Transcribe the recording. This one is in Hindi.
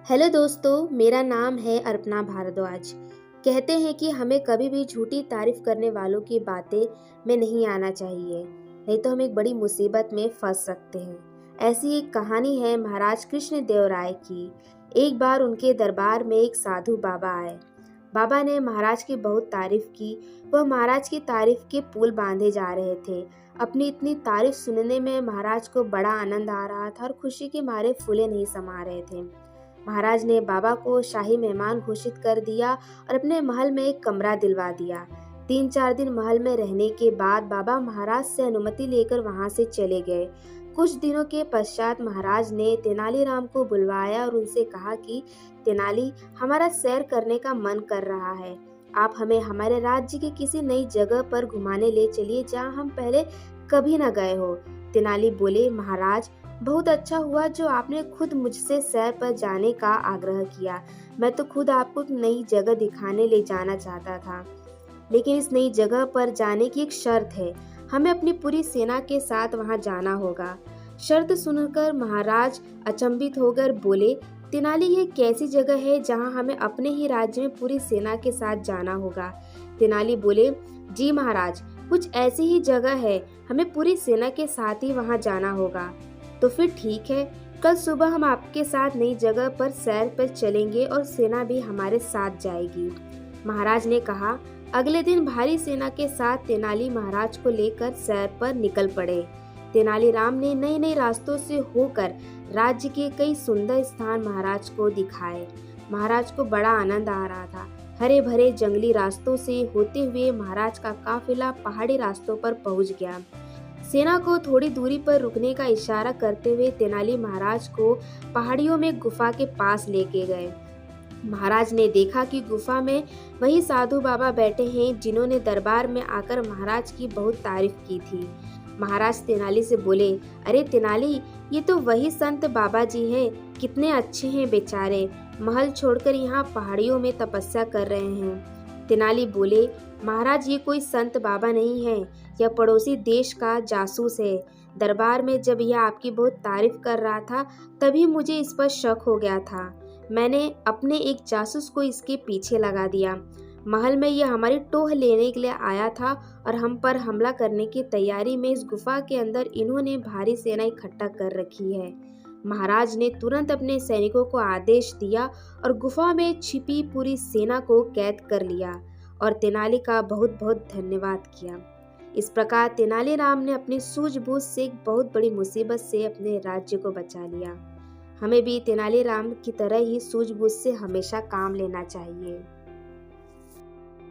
हेलो दोस्तों, मेरा नाम है अर्पणा भारद्वाज। कहते हैं कि हमें कभी भी झूठी तारीफ करने वालों की बातें में नहीं आना चाहिए, नहीं तो हम एक बड़ी मुसीबत में फंस सकते हैं। ऐसी एक कहानी है महाराज कृष्ण देव राय की। एक बार उनके दरबार में एक साधु बाबा आए। बाबा ने महाराज की बहुत तारीफ की। वह महाराज की तारीफ के पुल बांधे जा रहे थे। अपनी इतनी तारीफ सुनने में महाराज को बड़ा आनंद आ रहा था और खुशी के मारे फूले नहीं समा रहे थे। महाराज ने बाबा को शाही मेहमान घोषित कर दिया और अपने महल में एक कमरा दिलवा दिया। 3-4 दिन महल में रहने के बाद बाबा महाराज से अनुमति लेकर वहां से चले गए। कुछ दिनों के पश्चात महाराज ने तेनालीराम को बुलवाया और उनसे कहा कि तेनाली, हमारा सैर करने का मन कर रहा है। आप हमें हमारे राज्य की किसी नई जगह पर घुमाने ले चलिए जहाँ हम पहले कभी न गए हो। तेनाली बोले, महाराज, बहुत अच्छा हुआ जो आपने खुद मुझसे सैर पर जाने का आग्रह किया। मैं तो खुद आपको एक नई जगह दिखाने ले जाना चाहता था, लेकिन इस नई जगह पर जाने की एक शर्त है। हमें अपनी पूरी सेना के साथ वहां जाना होगा। शर्त सुनकर महाराज अचंभित होकर बोले, तेनाली, ये कैसी जगह है जहां हमें अपने ही राज्य में पूरी सेना के साथ जाना होगा? तेनाली बोले, जी महाराज, कुछ ऐसी ही जगह है, हमें पूरी सेना के साथ ही वहां जाना होगा। तो फिर ठीक है, कल सुबह हम आपके साथ नई जगह पर सैर पर चलेंगे और सेना भी हमारे साथ जाएगी। महाराज ने कहा। अगले दिन भारी सेना के साथ तेनाली महाराज को लेकर सैर पर निकल पड़े। तेनालीराम ने नए नए रास्तों से होकर राज्य के कई सुंदर स्थान महाराज को दिखाए। महाराज को बड़ा आनंद आ रहा था। हरे भरे जंगली रास्तों से होते हुए महाराज का काफिला पहाड़ी रास्तों पर पहुंच गया। सेना को थोड़ी दूरी पर रुकने का इशारा करते हुए तेनाली महाराज को पहाड़ियों में गुफा के पास लेके गए। महाराज ने देखा कि गुफा में वही साधु बाबा बैठे हैं जिन्होंने दरबार में आकर महाराज की बहुत तारीफ की थी। महाराज तेनाली से बोले, अरे तेनाली, ये तो वही संत बाबा जी हैं। कितने अच्छे हैं बेचारे, महल छोड़कर यहाँ पहाड़ियों में तपस्या कर रहे हैं। तेनाली बोले, महाराज, ये कोई संत बाबा नहीं है, यह पड़ोसी देश का जासूस है। दरबार में जब यह आपकी बहुत तारीफ कर रहा था तभी मुझे इस पर शक हो गया था। मैंने अपने एक जासूस को इसके पीछे लगा दिया। महल में यह हमारी टोह लेने के लिए आया था और हम पर हमला करने की तैयारी में इस गुफा के अंदर इन्होंने भारी सेना इकट्ठा कर रखी है। महाराज ने तुरंत अपने सैनिकों को आदेश दिया और गुफा में छिपी पूरी सेना को कैद कर लिया और तेनाली का बहुत बहुत धन्यवाद किया। इस प्रकार तेनालीराम ने अपनी सूझबूझ से एक बहुत बड़ी मुसीबत से अपने राज्य को बचा लिया। हमें भी तेनालीराम की तरह ही सूझबूझ से हमेशा काम लेना चाहिए।